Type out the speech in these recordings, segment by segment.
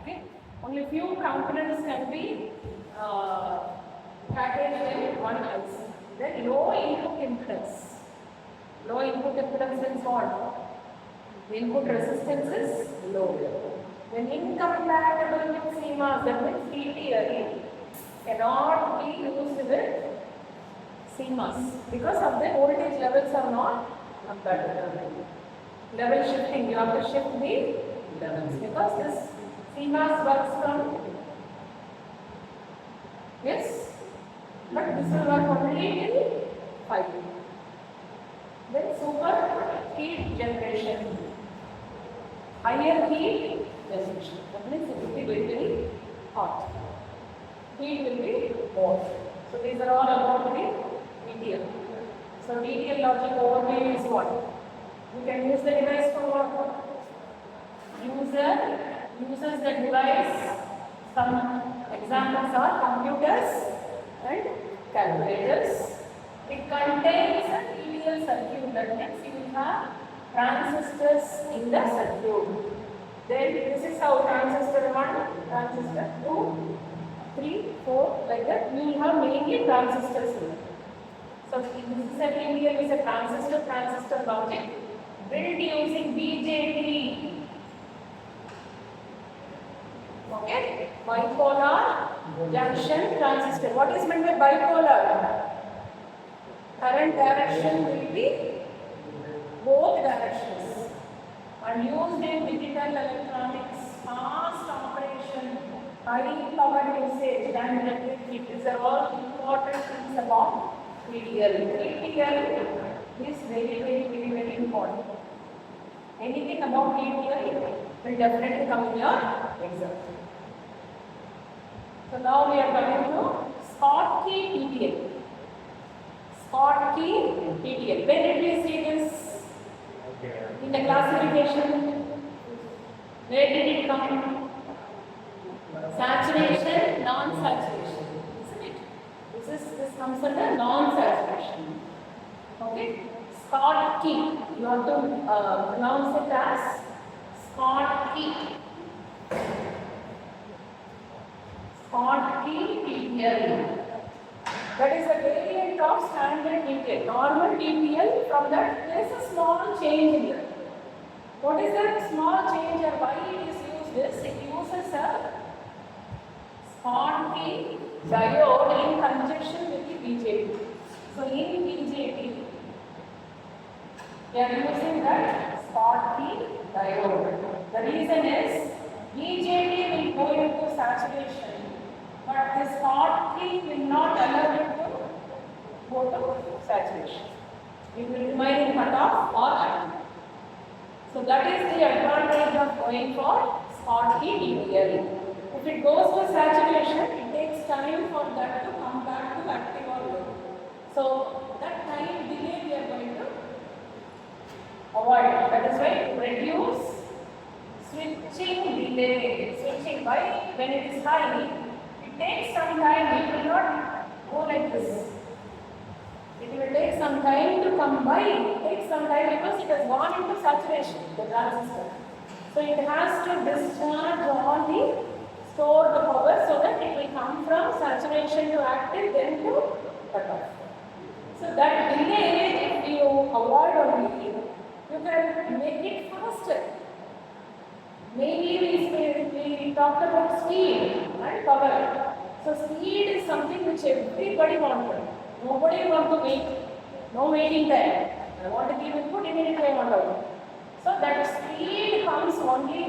Okay, only few components can be packaged in one IC. Then low input impedance. Low input impedance means what? The input resistance is low. When incompatible with Cmos, that means TTL cannot be used with Cmos because of the voltage levels are not compatible. Level shifting, you have to shift the levels because this Cmos works from yes, but this will work only in 5. Then super heat generation, higher heat generation. That means it will be very, very hot. Heat will be more. So these are all about the DTL. So DTL logic overview is what? You can use the device for what? User uses the device. Some examples are computers and calculators. It contains a TTL circuit. That means you will have transistors in the circuit. Then this is how transistor 1, transistor 2, 3, 4, like that. You will have mainly transistors in it. So this is a TTL is a transistor logic built using BJT. Okay, bipolar junction transistor. What is meant by bipolar? Current direction will be both directions and used in digital electronics, fast operation, high power usage and electricity. These are all important things about TTL. TTL is very important. Anything about TTL will definitely come in your exam. So now we are coming to Schotky TTL. Schotky TTL. Where did we see this? In the classification. Where did it come? Saturation, non-saturation. Isn't it? This comes under non-saturation. Okay? Schotky. You have to pronounce it as Schotky. Schotky TTL. That is a variant of standard TTL. Normal TTL, from that there is a small change in it. What is that small change or why it is used this? It uses a Schotky diode in conjunction with the BJT. So in BJT, we are using that Schotky diode. The reason is BJT will go into saturation, but this Schotky will not allow it to go to saturation. It will remain in cutoff or active. So that is the advantage of going for Schotky TTL. If it goes to saturation, it takes time for that to come back to active or low. So that time delay we are going to avoid. That is why to reduce switching delay. Switching by when it is high, it takes some time. It will not go like this. It will take some time to come by. It takes some time because it has gone into saturation, the transistor. So it has to discharge all the stored power so that it will come from saturation to active, then to cutoff. So that delay, if you avoid only, you can make it faster. Mainly we talked about speed and power. So speed is something which everybody wanted. Nobody wants to wait. No waiting time. I want to give input, immediately I want out. So that speed comes only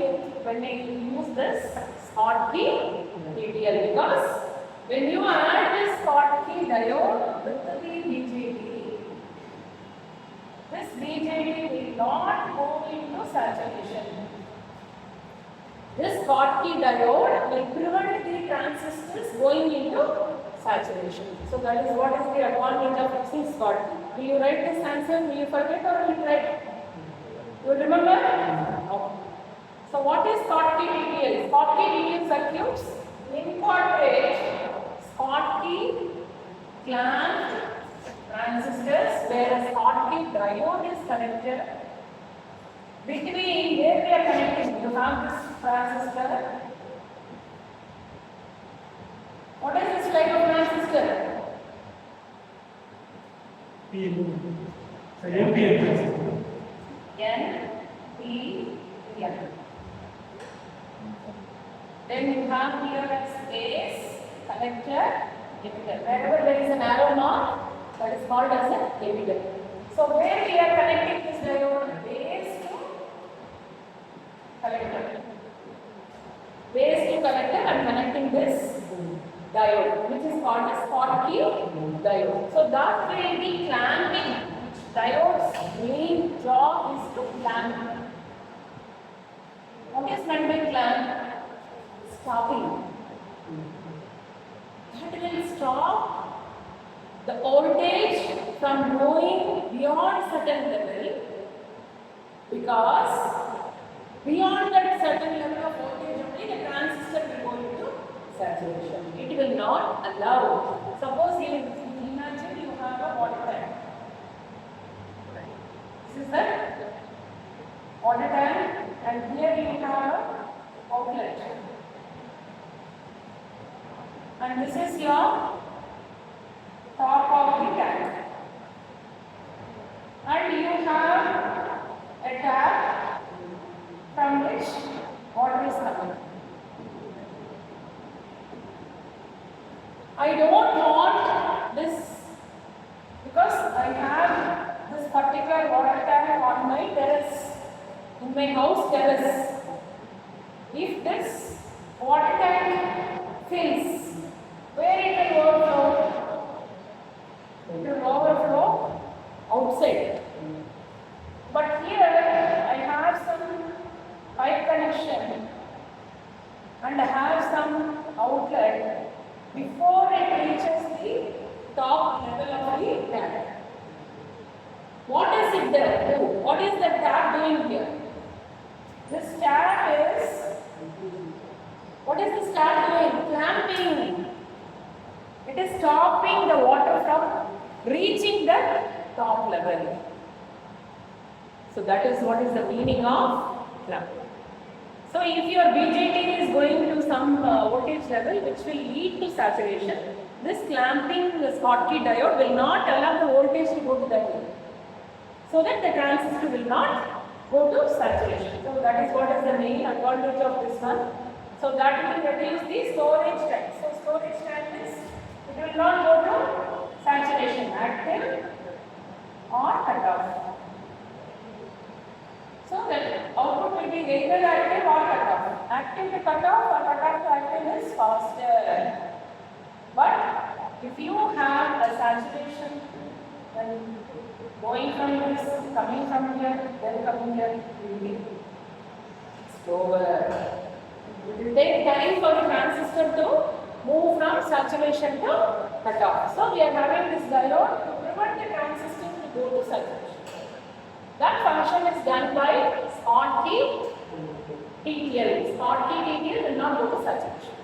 when you use this Schotky TTL, because when you add this Schotky diode with the BJT, this BJT will not go into saturation. This Schotky diode will prevent the transistors going into saturation. So that is what is the advantage of using Schotky. Will you write this answer? Will you forget or will you write? You will remember? No. So what is Schotky TTL? Schotky TTL circuits incorporate Schotky clamped transistors where a Schotky diode is connected. Between where we are connecting, you have this transistor So NPN. NPN. Then you have here as base, collector, emitter. Wherever there is an arrow mark, that is called as an emitter. So where we are connecting this diode? Base to collector. Base to collector and connecting this diode, which is called as Schotky diode. So that will be clamping. Diode's main job is to clamp. What is meant by clamp? Stopping. That will stop the voltage from going beyond certain level, because beyond that certain level of voltage only the transistor will go into saturation. It will not allow. Suppose you imagine you have a water tank. This is the water tank, and here you have an outlet. And this is your top of the tank. And you have a tap from which water is coming. I don't want this, because I have this particular water tank on my terrace, in my house terrace. If this water tank fills, where it will overflow? It will overflow outside. But here I have some pipe connection and I have some outlet before it reaches the top level of the tank. What is it there do? What is the tap doing here? This tap is, what is this tap doing? Clamping. It is stopping the water from reaching the top level. So that is what is the meaning of clamp. So if your BJT is going to some voltage level which will lead to saturation, this clamping Schotky diode will not allow the voltage to go to that level, so that the transistor will not go to saturation. So that is what is the main advantage of this one. So that will reduce the storage time. So storage time is, it will not go to saturation, active or cut off. So the output will be either active or cut off. Active to cut off or cut off to active is faster. But if you have a saturation, then going from this, coming from here, then coming here, it will be slower. It will take time for the transistor to move from saturation to cut off. So we are having this diode to prevent the transistor to go to saturation. That function is done by Schotky TTL. Schotky TTL will not go to saturation.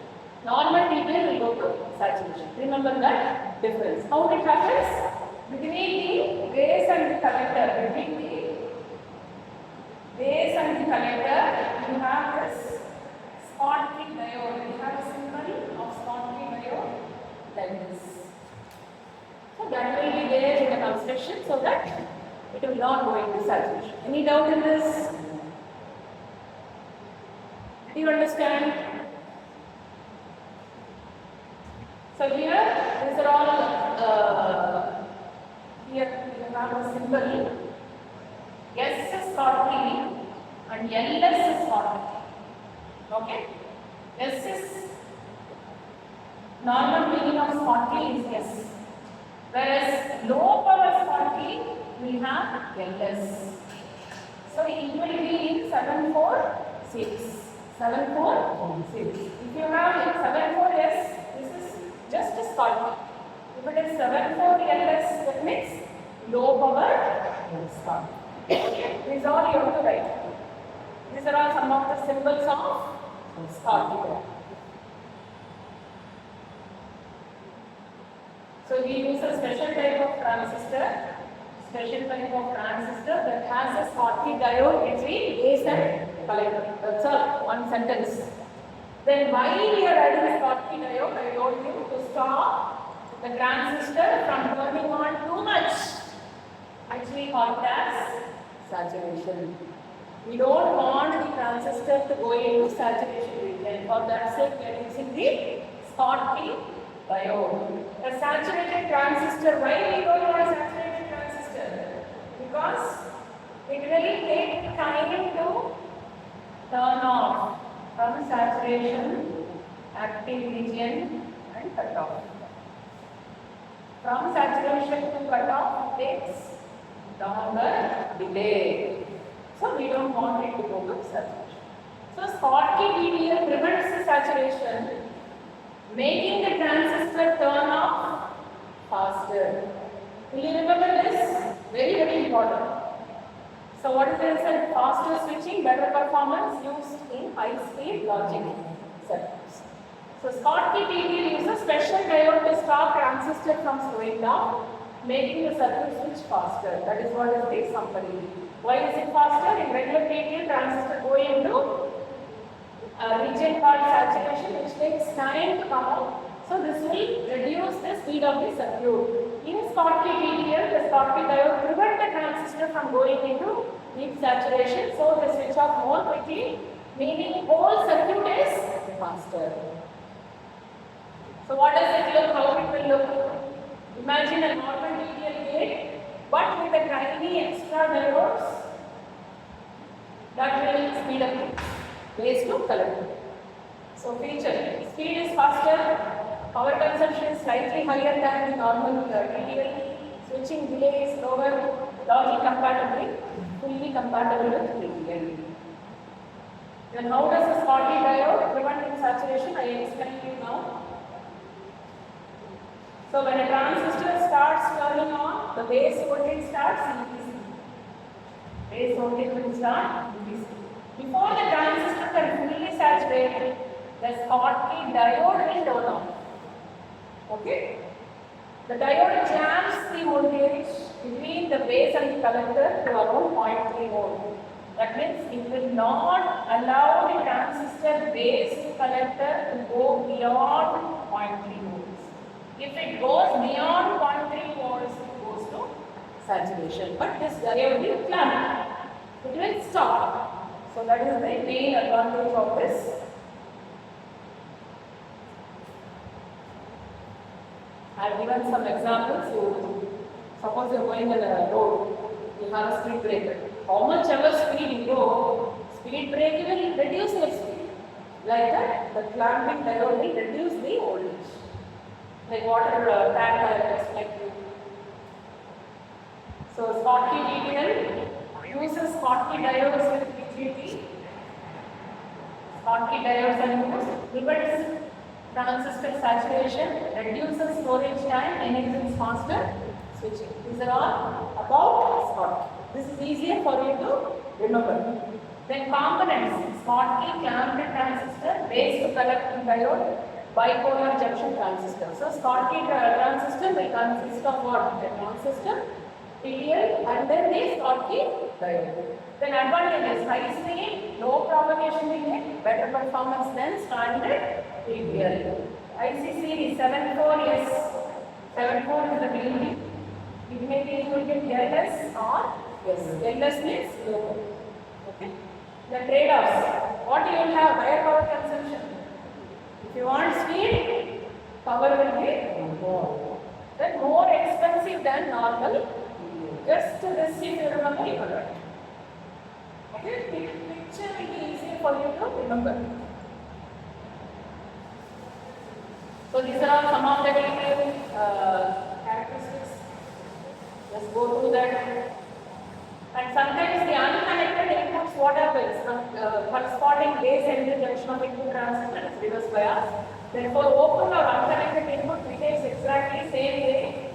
Normal TTL will go to saturation. Remember that difference. How it happens? Between the base and the collector, between the base and the collector, you have this Schotky diode. You have a symbol of Schotky diode like this. So that will be there in the construction, so that it will not go into saturation. Any doubt in this? Do you understand? So here, these are all, here you have a symbol. S is Schotky and LS is Schotky. Okay? S is, normal meaning of Schotky is S. Whereas low power Schotky will have LS. So it will be in 746. 746. If you have 74S, this is just a Schotky. If it is 74LS, that means low power Schotky. These are all you have to write. These are all some of the symbols of Schotky. So we use a special type of transistor. That has a Schotky diode between base and collector. That's all, one sentence. Then why we are adding a Schotky diode? I told you to stop the transistor from turning on too much. Actually called as saturation. We don't want the transistor to go into saturation region. For that sake, we are using the Schottky diode. A saturated transistor. Why we don't want a saturated transistor? Because it will take time to turn off from saturation, active region, and cut off. From saturation to cut off takes longer delay. So we don't want it to go to saturation. So Schottky DDL prevents the saturation, making the transistor turn off faster. Will you remember this? Very, very important. So what is the result? Faster switching, better performance used in high-speed logic circuits. So Schottky DDL uses special diode to stop transistor from slowing down, making the circuit switch faster. That is what is the summary. Why is it faster? In regular DDL, transistor go into a region called saturation, which takes time to come out. So this will reduce the speed of the circuit. In Schottky DDL, the Schottky diode prevent the transistor from going into deep saturation, so they switch off more quickly, meaning whole circuit is faster. So what does it look? How it will look? Imagine a normal DDL gate, but with a tiny extra diodes that will speed up things based to collector. So feature, speed is faster, power consumption is slightly higher than the normal DDL, switching delay is lower, logic compatible, fully compatible with DDL. Then how does the Schottky diode prevent saturation? I explain to you now. So when a transistor starts turning on, the base voltage starts increasing. Base voltage will start increasing. Before the transistor can fully saturate, the Schottky diode will turn on. Okay? The diode jams the voltage between the base and the collector to around 0.3 volt. That means it will not allow the transistor base to collector to go beyond 0.3 volts. If it goes beyond 0.3 volts, it goes to saturation. But this diode will clamp. It will stop. So that is the main advantage of this. I have given some examples. Suppose you are going on a road, you have a speed breaker. How much ever speed you go, speed breaker will reduce your speed. Like that, the clamping diode will reduce the voltage. Like water tank I have explained to you. So Schottky DDL uses Schottky diodes with BJT. Schottky diodes are used, prevents transistor saturation, reduces storage time, enables faster switching. These are all about Schottky. This is easier for you to remember. Then components, Schottky clamped transistor, base to collector diode, bipolar junction transistor. So Schottky transistor will consist of what? The transistor, DDL, and then the Schottky diode. Then advantages: high speed, low propagation delay, better performance than standard DDL. IC series 74S. 74 is the main. It may be included LS or yes. LS means low. Okay. The trade-offs. What you will have? Higher power consumption. If you want speed, power will be more. Then more expensive than normal. Just this, if you remember, you will. Okay, picture will be easier for you to remember. So these are all some of the detailed characteristics. Just go through that. And sometimes the unconnected inputs, what happens? Corresponding base energy junction of input transistor is reverse bias. Therefore, open or unconnected input behaves exactly same way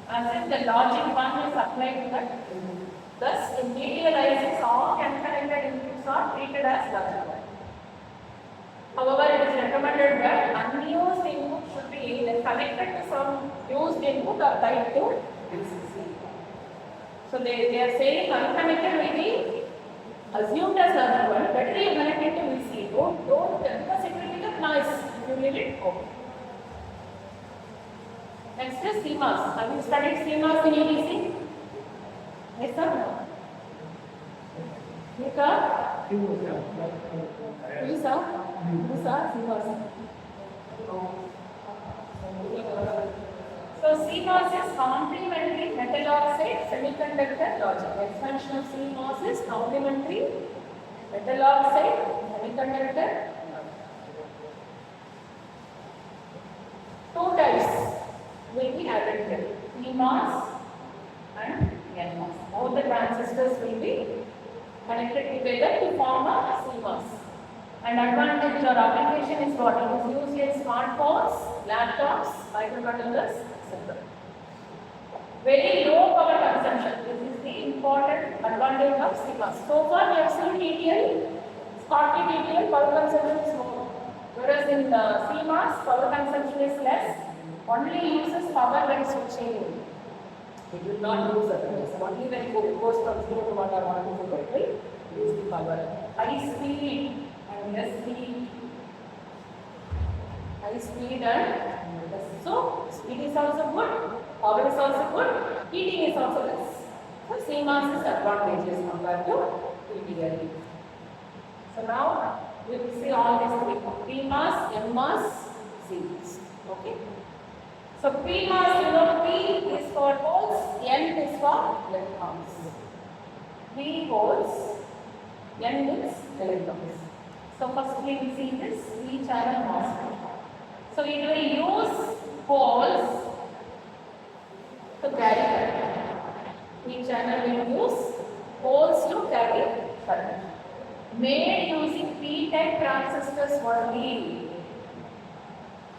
as if the logic one is applied to that. Thus, in DDL ICs, all unconnected inputs are treated as logic one. However, it is recommended that unused input should be either connected to some used input or tied to VCC. So they are saying unconnected will be assumed as logic one. Better you connect it to VCC. Don't because it will become noise if you leave it open. Next is Cmos. Have you studied Cmos in EDC? Yes or no? Nika? Ushaa? CMOS. So CMOS is complementary metal oxide semiconductor logic. Expansion of CMOS is complementary metal oxide semiconductor. Two types will be added here, Cmos and Nmos. All the transistors will be connected together to form a Cmos. And advantage or application is what? It is used in smartphones, laptops, microcontrollers, etc. Very low power consumption. This is the important advantage of Cmos. So far we have seen TTL, Schotky TTL, power consumption is more. Whereas in the Cmos, power consumption is less, only uses power when switching. It will not use otherwise. Only when it goes from 0 to 1 or 1 to 4, it will use the power. High speed and less speed. High speed and less. So, speed is also good, power is also good, heating is also less. So, Cmos is advantageous compared to TTL. So, now we will see all these three: PMOS, NMOS, CMOS. Okay. So PMOS, you know, P is for holes, N is for electrons. P holes, N is electrons. So first we will see this three-channel MOSFET. So it will use holes to carry current. Each channel will use holes to carry current. Made using P-type transistors only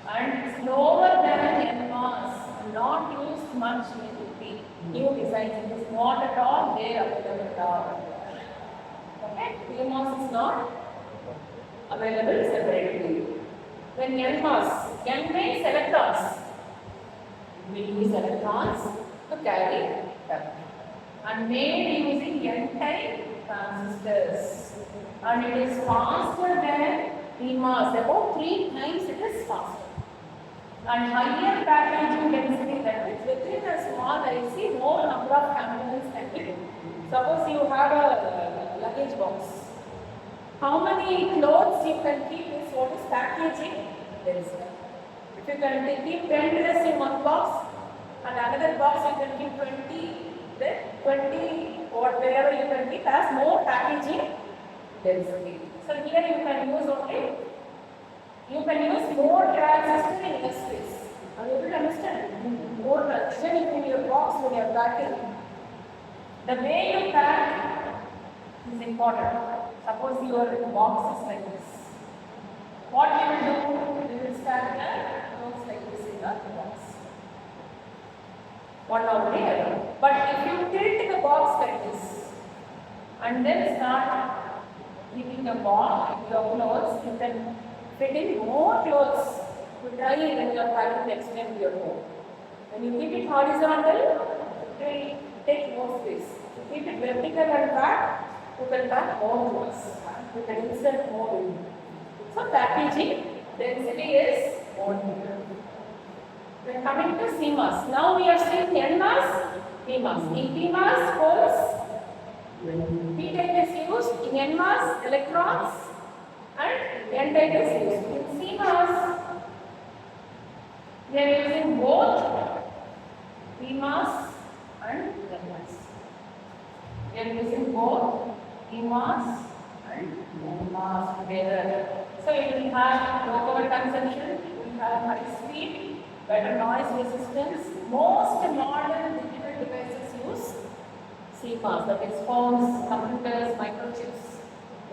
and slower than NMOS, not used much in the new designs. It is not at all there available at all. Okay, PMOS is not available separately. Then NMOS, N means electrons. We use electrons to carry current and made using N-type transistors. And it is faster than PMOS, about 3 times it is faster. And higher packaging density, that is within a small IC, more number of components can be. Suppose you have a luggage box. How many clothes you can keep is what is packaging density. If you can keep 10 dress in one box and another box you can keep 20, then 20 or wherever you can keep has more packaging density. So here you can use only, you can use more transistor in less space. Are you able to understand? More transistor in your box when you are packing. The way you pack is important. Suppose your box is like this. What you will do? You will stack the clothes like this in the box. One over the other. But if you tilt the box like this and then start keeping the box, your clothes, you can fit in more clothes to tie when you are packing next time to your home. When you keep it horizontal, it will take more space. If you keep it vertical and back, you can pack more clothes. You can insert more in. So packaging density is more. Then coming to CMOS. Now we are seeing NMOS, PMOS. In PMOS, holes, P-type is used. In NMOS, electrons, and N-type is used. In CMOS, we are using both PMOS and NMOS. We are using both PMOS and NMOS together. So it will have low power consumption, it will have high speed, better noise resistance. Most modern digital devices use CMOS, that is phones, computers, microchips.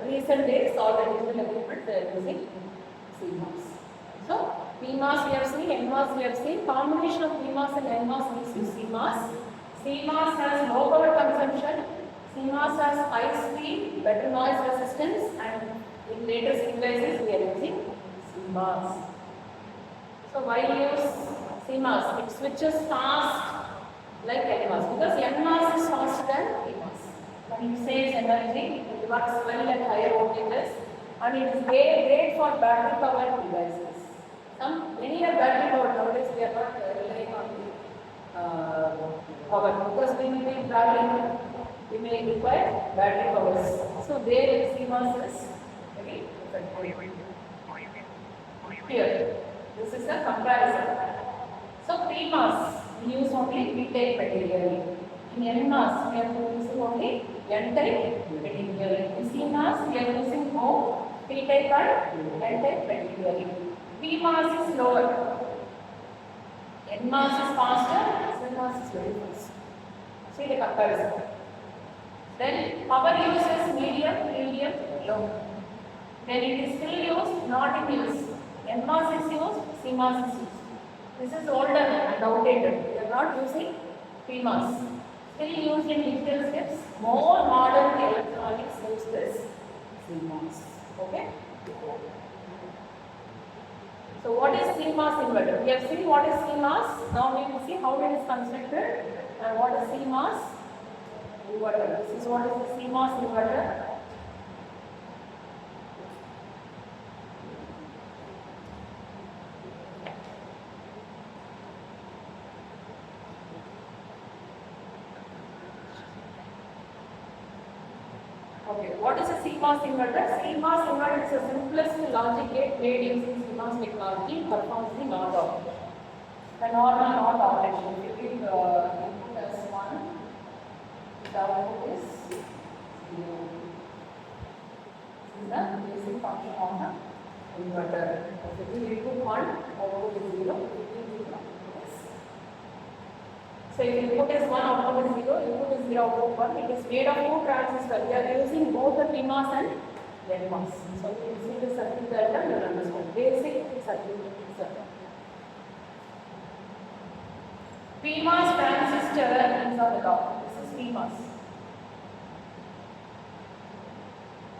Recent days, all the digital equipment they are using CMOS. So PMOS we have seen, NMOS we have seen. Combination of PMOS and NMOS leads to CMOS. CMOS has low power consumption. CMOS has high speed, better noise resistance, and in latest devices we are using CMOS. So why use CMOS? It switches fast like NMOS because NMOS is faster than PMOS. It saves energy, it works well at higher voltages, and it is great for battery powered devices. Many are battery powered nowadays, we are not relying on the power because we will be traveling we may require battery powers. So there Cmos is very effective. Here, this is a comparison. So Pmass, we use only P-type material. In Nmass, we are using only N-type material. In Cmass, we are using both P-type and N-type material. Pmass is slower. Nmass is faster, Cmass is very fast. See the comparison. Then power use is medium, low. Then it is still used, not in use. Nmass is used, Cmass is used. This is older and outdated. We are not using Pmass. Still used in digital steps. More modern electronics use this Cmos. Okay? So what is Cmos inverter? We have seen what is Cmos. Now we will see how it is constructed and what is Cmos inverter. This is what is the Cmos inverter. Okay, what is a Cmos inverter? Cmos inverter is the simplest logic gate made using Cmos technology, performs the NOT operation. The normal NOT operation. If you give input as 1, the output is 0. This is the basic function of the inverter. If you give input 1, output is 0. So if input is 1, output is 0, input is 0, output 1. It is made of 2 transistors. We are using both the Pmos and Nmos. So you will see the circuit diagram, you will understand. Basic circuit. Pmos transistor is on the top. This is Pmos.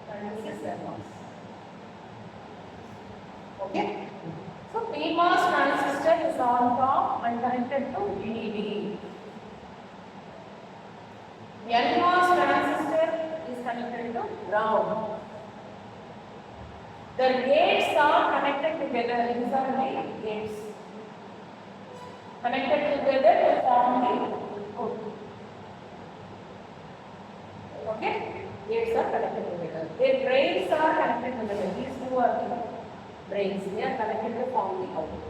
And this is Nmos. Okay? So Pmos transistor is on top and connected to VDD. Nmos transistor is connected to ground. The gates are connected together. These are the gates. Connected together to form the input. Okay? Gates are connected together. Their drains are connected together. These two are the drains. They are connected to form the output.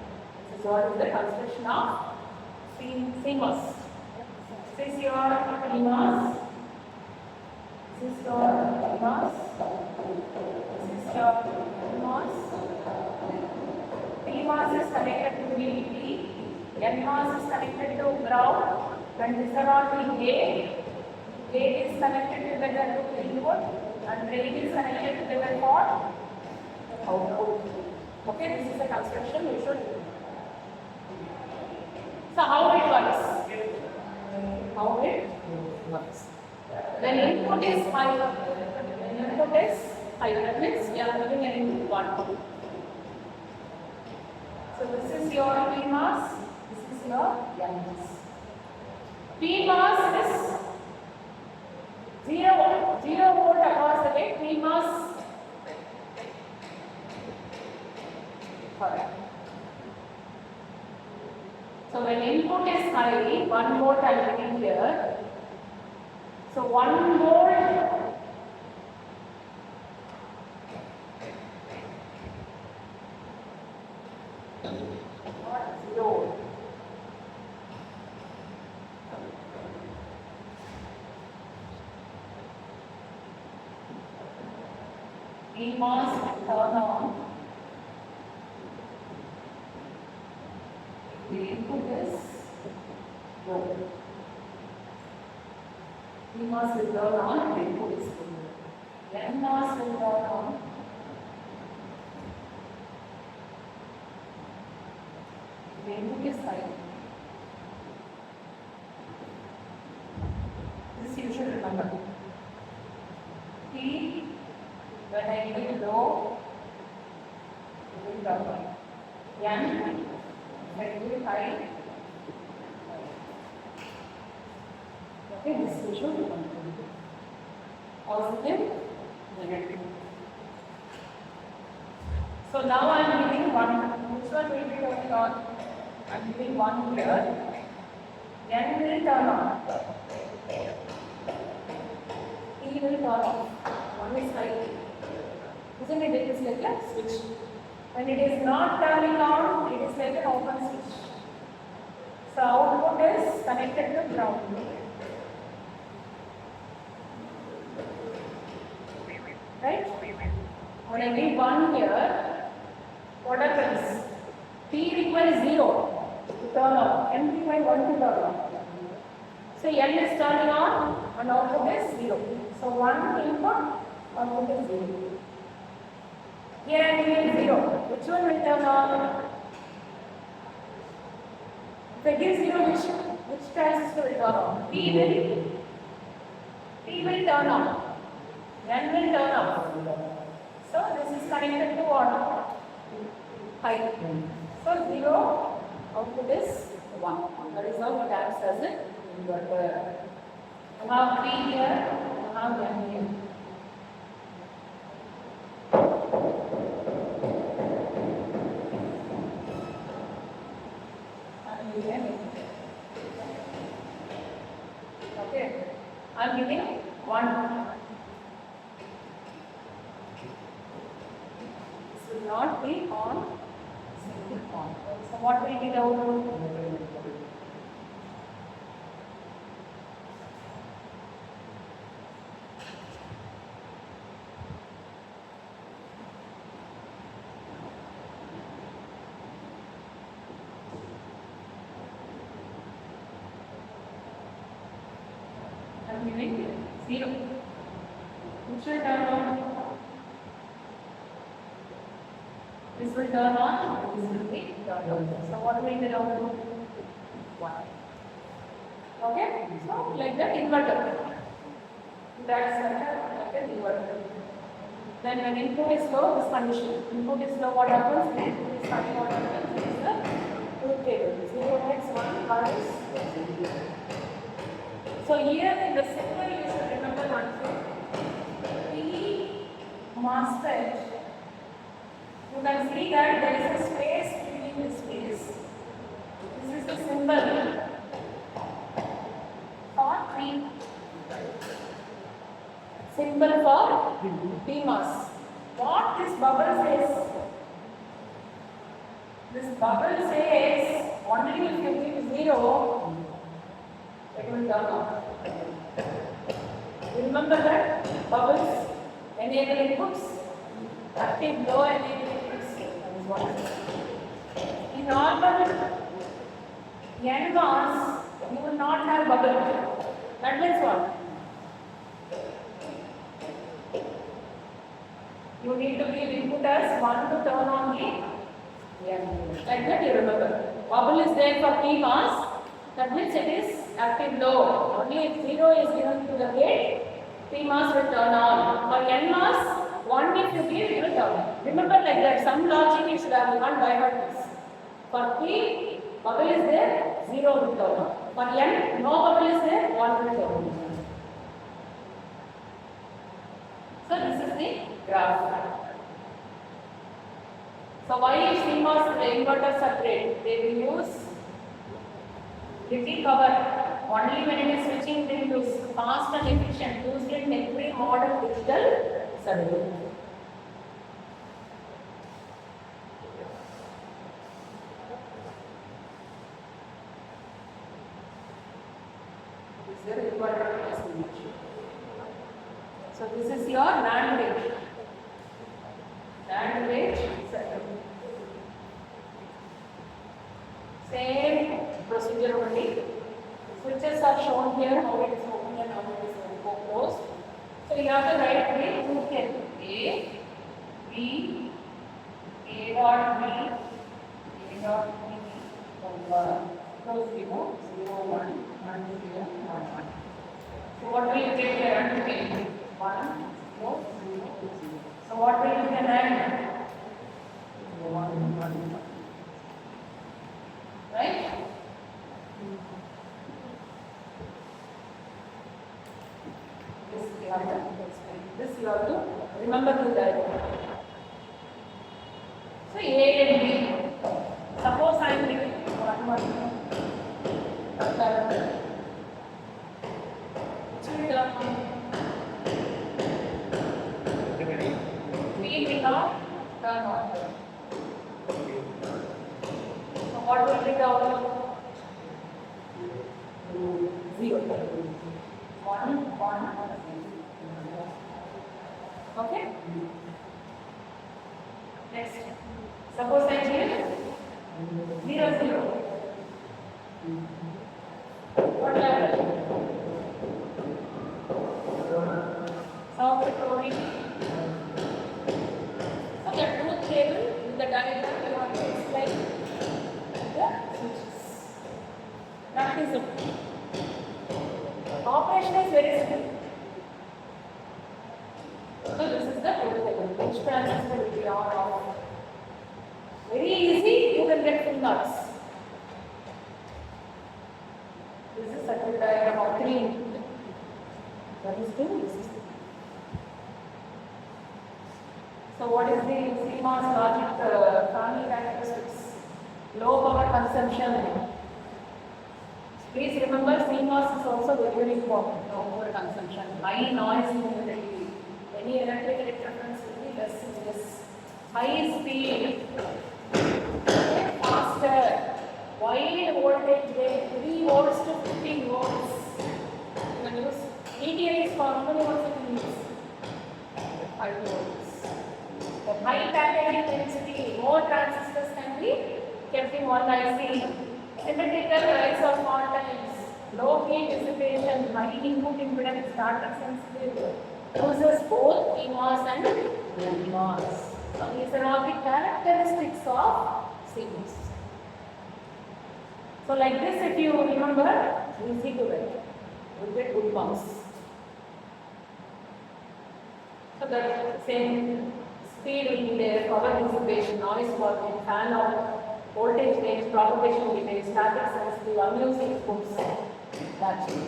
This is what is the construction of Cmos. This is your Pmos. This is your Pmos. This is your Pmos. Pmos is connected to VDD. Nmos is connected to ground. And these are all the gate. Gate is connected together to input. And drain is connected together for output. Okay, this is the construction you should do. So how it works? How it works? When input is high, that means we are having an input 1. So this is your Pmos, this is your Nmos. Pmos is 0 volt across the gate. Pmos. Correct. So when input is high, 1 volt I am getting here. So 1 volt load. Pmos turn on. The input is low. Pmos will turn on, the input is low. Nmos will turn on. The input is high. This you should remember. P, when I give low, it will turn on. N, when I give high. Okay, this you should remember. Positive, negative. So now I am giving one. Which one will be turning on? I am giving one here. N will turn on. will turn off. One is high. Isn't it? It is like a switch. When it is not turning on, it is like an open switch. So output is connected to ground. Right? When I give 1 here, what happens? T requires 0 to turn on, N requires 1 to turn on. So N is turning on and output is 0. So 1 input, output is 0. Here I am giving 0. Which one will turn on? If I give 0, which transistor will turn on? T will turn on. N will turn off. So this is connected to what? High. So 0, output is 1. That is how it acts as an inverter. You have P here, you have N here. Okay, I am giving 1. This will not be on, single on. So what will be the output? I am giving 0. Which will turn on? This will turn on, this will be turned on. So what will be the output? 1. Okay? So like that inverter. That's like an inverter. Then when input is low, this condition. Input is low, what happens? Input is high, what happens? This is the truth table. 0 x 1 minus. So here in the symbol you should remember one thing. P MOSFET. You can see that there is a space between this space. This is the symbol for P. Symbol for PMOS. What this bubble says? This bubble says only if you give 0, it will turn on. You remember that? Bubbles enable inputs, active low enable inputs. That is what it is. In normal NMOS, you will not have bubble. That means what? You need to give input as 1 to turn on the N. Like that you remember. Bubble is there for PMOS. That means it is active low. Only if 0 is given to the gate, PMOS will turn on. For NMOS, 1 if you give, it will turn on. Remember like that. Some logic you should have learned by heart this. For P, bubble is there, 0 will turn on. For N, no bubble is there, 1 will turn on. So this is the graph. So why is CMOS inverters are great? They will use little power. Only when it is switching they will use fast and efficient. Used in every modern digital circuit. This is the inverter estimation. So this is your NAND gate. NAND gate setup. Same procedure only. Switches are shown here, how it is open and how it is closed. So you have to write the truth table. A, B, A dot B, A dot B, close 0, 0, 1, 1, 0, 1, 1. So what will you take here and take? 1, 0, 0, 0. So what will you can add? 1, 1, 1. Right? This you have to remember to that. So A and B. Suppose I am giving 1, 1, 1. Which will turn on? what will be the output? 0. 1, 1, 0. Okay? Next. Suppose I give 0, 0. What will happen? Solve the probability. So the truth table in the diagram you have to explain the switches. Practice it. Operation is very simple. So this is the truth table. Which transistor will be on or off? Very easy, you can get full marks. This is circuit diagram of 3 input. That is 2, this is 3. So what is the Cmos logic family characteristics? Low power consumption. Please remember Cmos is also very important. Low power consumption, high noise intensity. Any electrical interference will be less in this. High speed, faster, wide voltage range, 3 volts to 15 volts. You can use ETLs for how many volts you can use? 5 volts. The high packaging density, more transistors can be kept in one IC. Symmetrical rise of fault times, low heat dissipation, high input impedance, data sensitive, uses both CMOS and NMOS. So these are all the characteristics of CMOS. So like this, if you remember, easy to write. You get good marks. So the same speed will be there, power dissipation, noise volume, fan out, voltage range, propagation delay, static sensitive, unused inputs. That's it.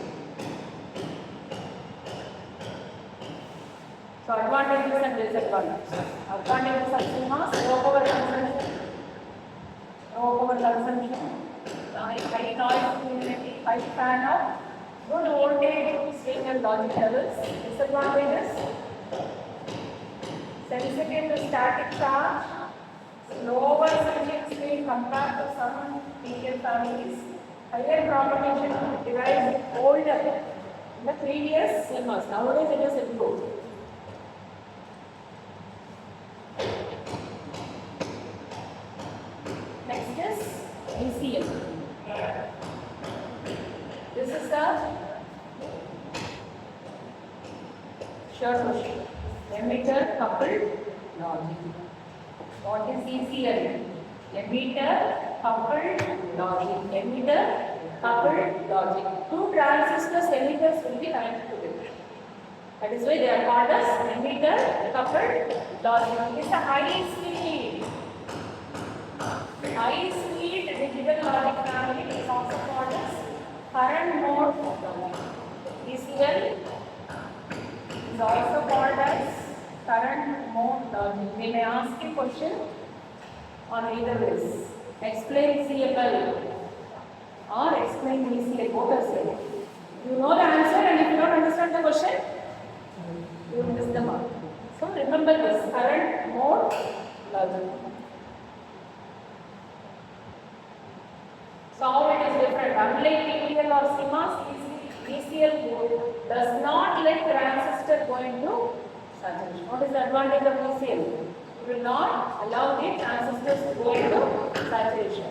So advantages and disadvantages. Advantages of CMOS, low power consumption, high noise immunity, high fan out, good voltage, swing and logic levels. Disadvantages, sensitive to static charge, slower switching speed compared to some PL families, higher propagation device older in the previous CMOS. Nowadays it is improved. Next is ECL. This is the short question. Emitter coupled logic. What is ECL? Emitter coupled logic. Emitter coupled logic. Two transistors emitters will be connected together. That is why they are called as emitter coupled logic. It is a high speed. High speed digital logic family is also called as current mode logic. ECL is also called as current mode logic. They may ask a question on either ways. Explain CFL or explain ECL, both are same. You know the answer, and if you don't understand the question, you will miss the mark. So remember this, current mode logic. So how it is different? Unlike PPL or CMOS, ECL does not let transistor go into saturation. What is the advantage of ECL? It will not allow the transistors to go into saturation.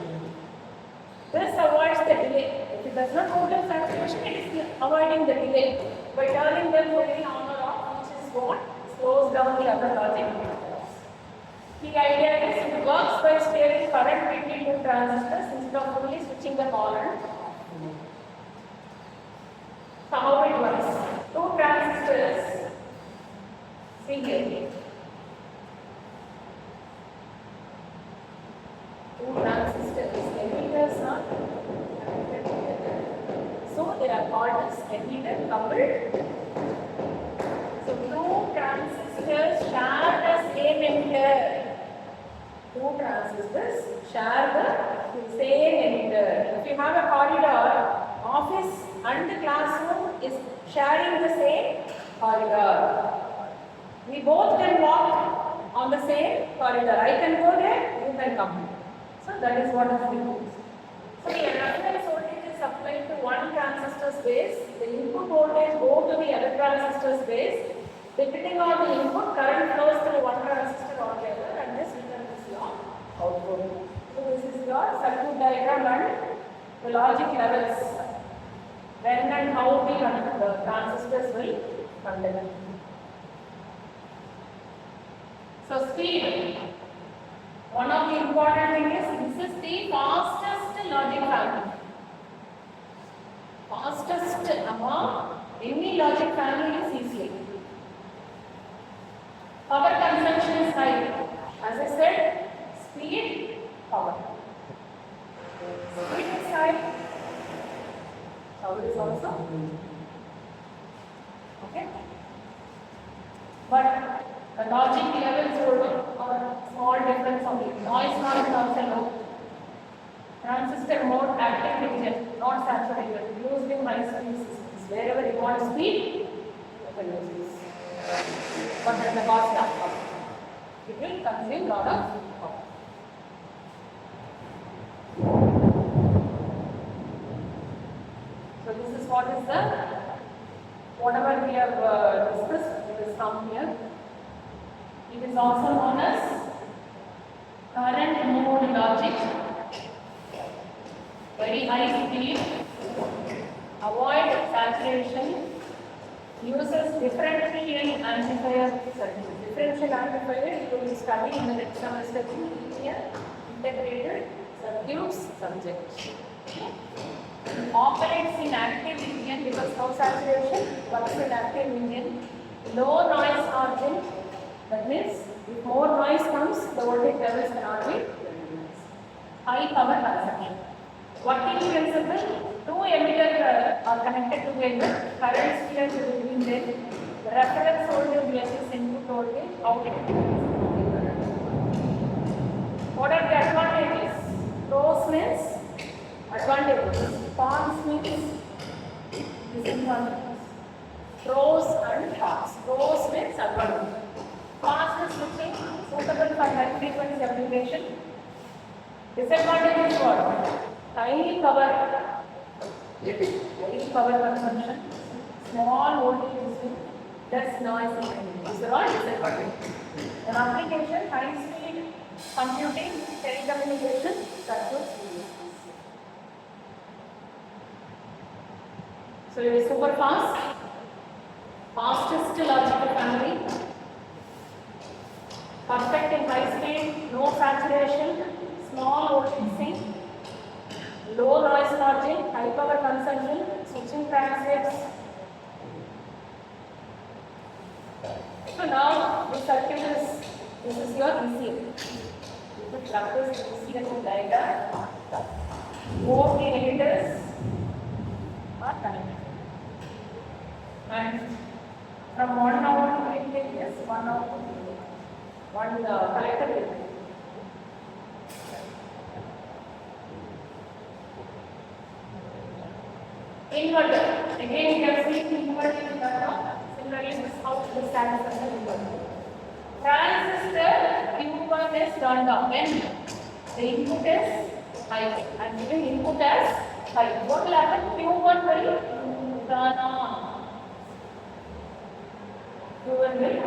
This avoids the delay. If it does not go into saturation, it is avoiding the delay by turning them fully on or off, which is what slows down the other logic. The idea is it works by steering current between two transistors instead of only switching them on and off. So how it works? Two transistors, see here. Two transistors, emitters are connected together. So they are called as emitter coupled. So two transistors share the same emitter. Two transistors share the same emitter. If you have a corridor, office and the classroom is sharing the same corridor. We both can walk on the same corridor. I can go there, you can come here. So that is what is the So the reference voltage is supplied to one transistor base. The input voltage goes to the other transistor base. Depending on the input, current flows through one transistor or the other, and this becomes your output. So this is your circuit diagram and the logic levels. When and how the transistors will conduct. So speed. One of the important things is this is the fastest logic family. Fastest among any logic family is easily. Power consumption is high. As I said, speed, power. Speed is high. Power is also. Okay. But the logic levels are small difference only. Noise not is also low. Transistor mode active region, not saturated. Used in high speed systems. Wherever you want speed, you can use this. But at the cost of power. It will consume lot of power. So this is what is the whatever we have discussed. It is from here. It is also known as current mode logic. Very high speed, avoid saturation, uses differential amplifier circuit. Differential amplifier you will study in the next semester in linear integrated circuits subject. Operates in active region because no saturation, works in active region, low noise margin. That means if more noise comes, the voltage levels cannot be reduced. High power consumption. Working principle, two emitters are connected together, current steers between them, the reference voltage versus input voltage, output. What are the advantages? Pros means advantages, cons means disadvantages. Pros and cons. Pros means advantages. Fast switching, suitable for high frequency application. Disadvantage is what? Tiny power consumption, small voltage swing, less noise and energy. These are all disadvantages. An application, high speed computing, telecommunication, circuits. So it is super fast, fastest logical family, perfect in high speed, no saturation, small voltage swing, low noise margin, high power consumption, switching transits. So now the circuit this is your ECM. You could practice ECM diagram. Both the emitters are connected. And from one output it is one output, one collector will. Inverter. Again, you have seen inverter in the top. Similarly, this is how the status of the inverter. Transistor Q1 is turned on when the input is high and giving input as high. What will happen? Q1 will turn on. Q1 will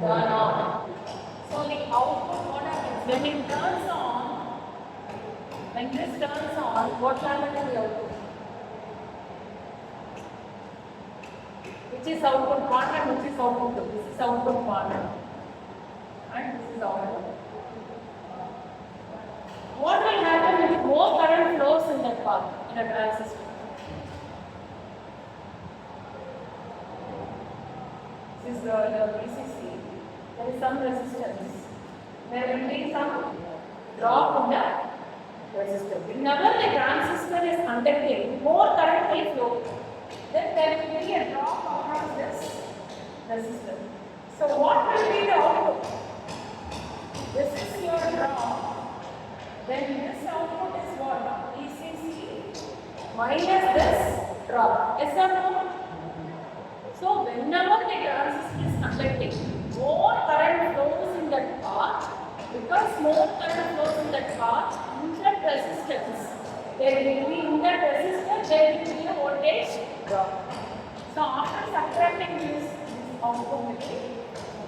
turn on. So the output, what happens? When it turns on, when this turns on, what will happen to the output? Which is output 1 and which is output 2? This is output 1 and this is output. What will happen if more current flows in that path, in a transistor? This is the VCC. There is some resistance. There will be some drop in the resistor. Whenever the transistor is conducting, more current will flow. Then there will be a drop across this resistor. So what will be the output? This is your drop. Then this output is what? ECC minus this drop. Yes or no? So whenever the transistor is conducting, more current flows in that path. Because more current flows in that path, in that resistance, there will be drop. So after subtracting this output will be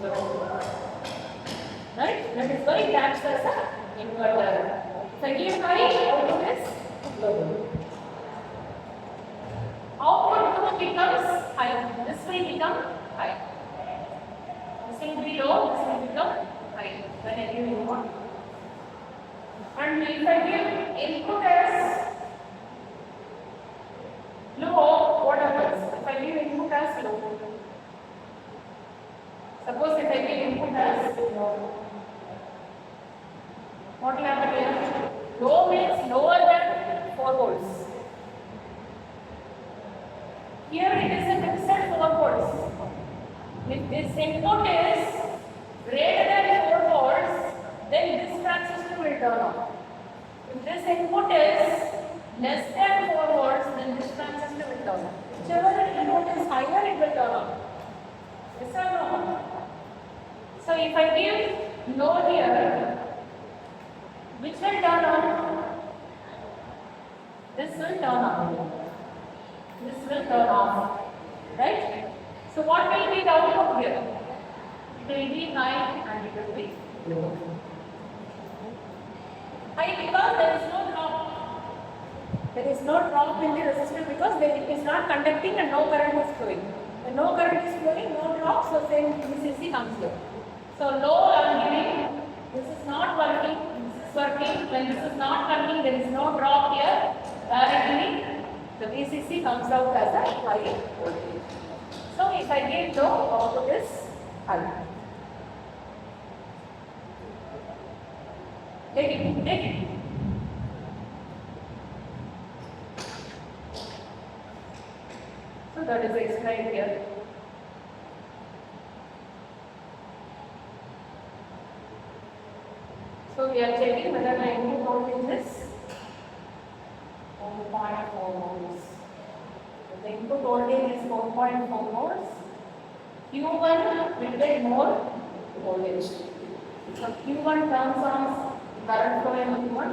low. Right? That is why it acts as an inverter. If I give high, output is low. Output 2 becomes high. This will become high. This will be low, this will become high. When I give input. And if I give input as low, what happens? If I give input as low, suppose if I give input as low, what will happen here? Low means lower than 4 volts. Here it is a fixed 4 volts. If this input is greater than 4 volts, then this transistor will turn on. If this input is less than 4 volts, then this transistor will turn on. Whichever input is higher, it will turn on. Yes or no? So if I give low here, which will turn on? This will turn on. This will turn off. Right? So what will be the output here? It will be high and it will be low. High because there is no drop. There is no drop in the resistor because it is not conducting and no current is flowing. When no current is flowing, no drop, so then VCC comes here. So low I am giving, this is not working, this is working. When this is not working, there is no drop here. Directly the VCC comes out as a high voltage. So if I give low, output is high. Take it. So that is explained here. So we are checking whether my input voltage is 4.4 volts. If the input voltage is 4.4 volts, Q1 will get more voltage. So Q1 turns on current flow in Q1,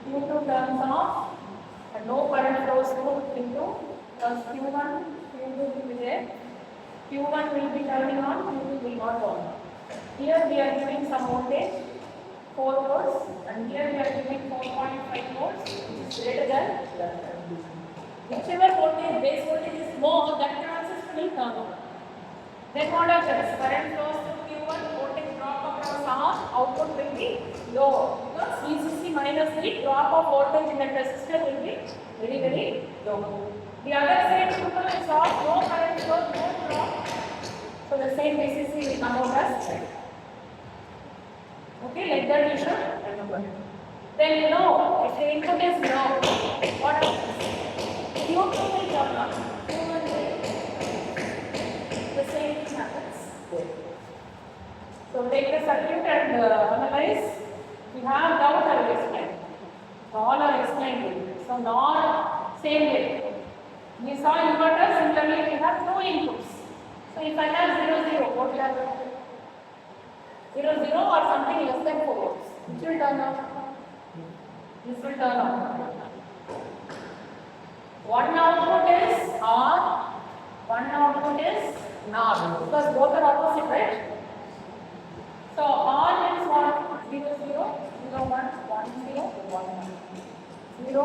Q2 turns off, and no current flows through Q2, because Q1 will be there, Q1 will be turning on, Q2 will not turn on. Here we are giving some voltage, 4 volts, and here we are giving 4.5 volts, which is greater than that. Whichever voltage, base voltage is more, that transistor will turn on. Then what happens? Current flows to Q1, voltage drop across R, output will be low because VCC minus the drop of voltage in the resistor will be very, very low. The other side Q2 is off, no current flow, no drop. So the same VCC will come out as okay, like that you should remember. Then if the input is low, what happens? Q2 will turn on. Q1 will. The same thing happens. So take the circuit and analyze. If you have doubt, I will explain. So all are explained. So not same way. We saw inverter, similarly we have two inputs. So if I have 0, 0, what will happen? 0, 0 or something less than 4 volts. Which will turn on? This will turn on. One output is R, one output is NOR, because both are opposite, right? So R is what? 0, 0, 0, 1, 1, 0, 1, 1. 0,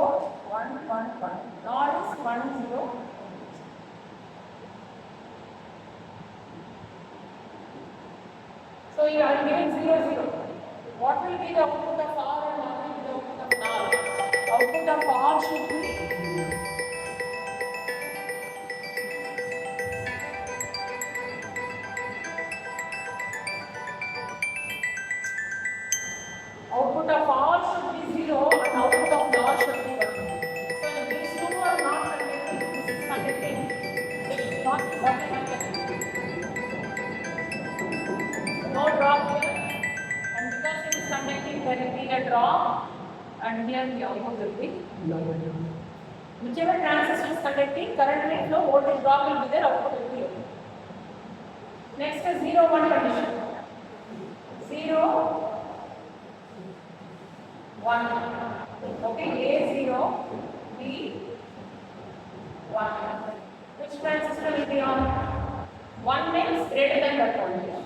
1, 1, 1. NOR is 1, 0. So you are giving 0, 0. What will be the output of R and what will be the output of NOR? Output of R should be output of R should be 0 and output of NOR should be 1. So if these two are not conducting, this is conducting. This is not conducting. No drop here. And because it is conducting, there will be a drop. And here the output will be low. Whichever transistor is conducting, current will flow, voltage drop will be there, output will be low. Next is 0, 1 condition. 0, 1. Okay, A 0, B 1. Which transistor will be on? 1 means greater than that voltage.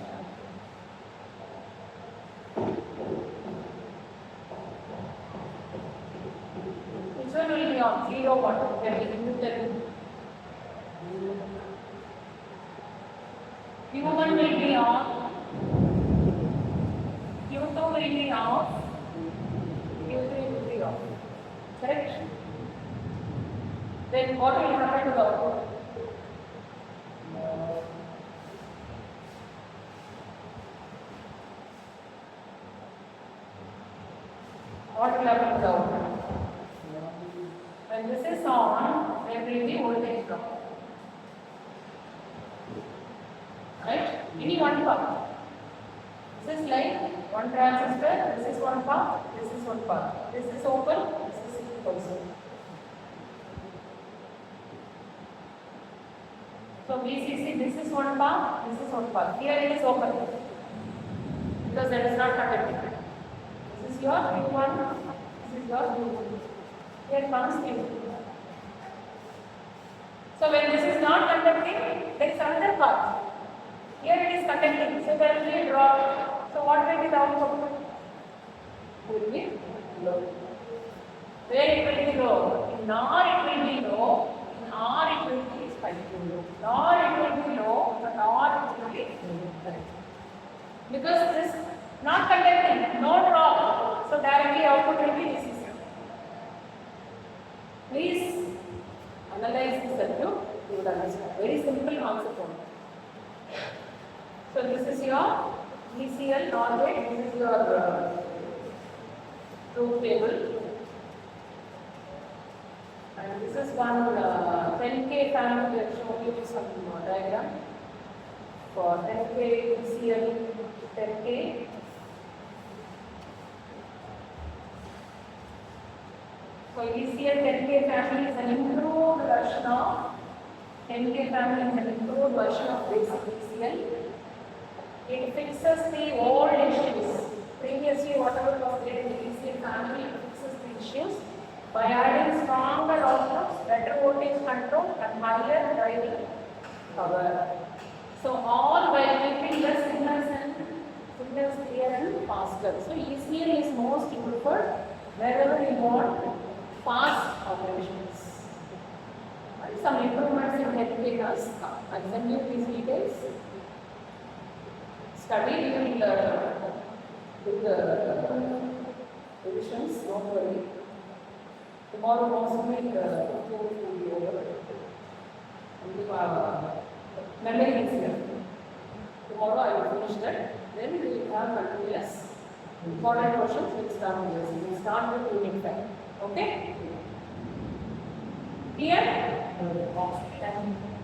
Which one will be on? 0, 1. Q1 will be on. Q2 will be off. Q3 will be off. Correct? Then what will happen to the output? What will happen to the output? When this is on, there will be voltage drop. Right? Any one path. This is like one transistor, this is one path, this is one path. This is open, this is closed. So VCC, this is one path, this is one path. Here it is open because that is not conducting. This is your Q1, this is your Q2. Here comes Q2. So when this is not conducting, there is another path. Here it is conducting, so there will be a drop. So what will be the output? It will be low. Where it will be low? In R it will be low. In R it will be spiking low. In R it will be low, but R it will be low. Because this not conducting, no drop. So directly output will be this. Please analyze the circuit. You would understand. Very simple concept only. So this is your ECL NOR gate, this is your truth table, and this is one 10K family. I have shown you some diagram for 10K ECL 10K. So ECL 10K family is an improved version of 10K family is an improved version of basic ECL. It fixes the old issues. Previously, whatever was there in the ECL family, it fixes the issues by adding stronger outputs, better voltage control, and higher driving power. So, all by making the signals clear and faster. So, ECL is most preferred wherever you want fast operations. And some improvements in healthcare. I send you these details. Study, we will do the revisions, don't worry. Tomorrow possibly the course will be over. Memory is here. Tomorrow I will finish that. Then we will have continuous important questions. We will start with this. We will start with unit 5. Okay? Clear? Thank you.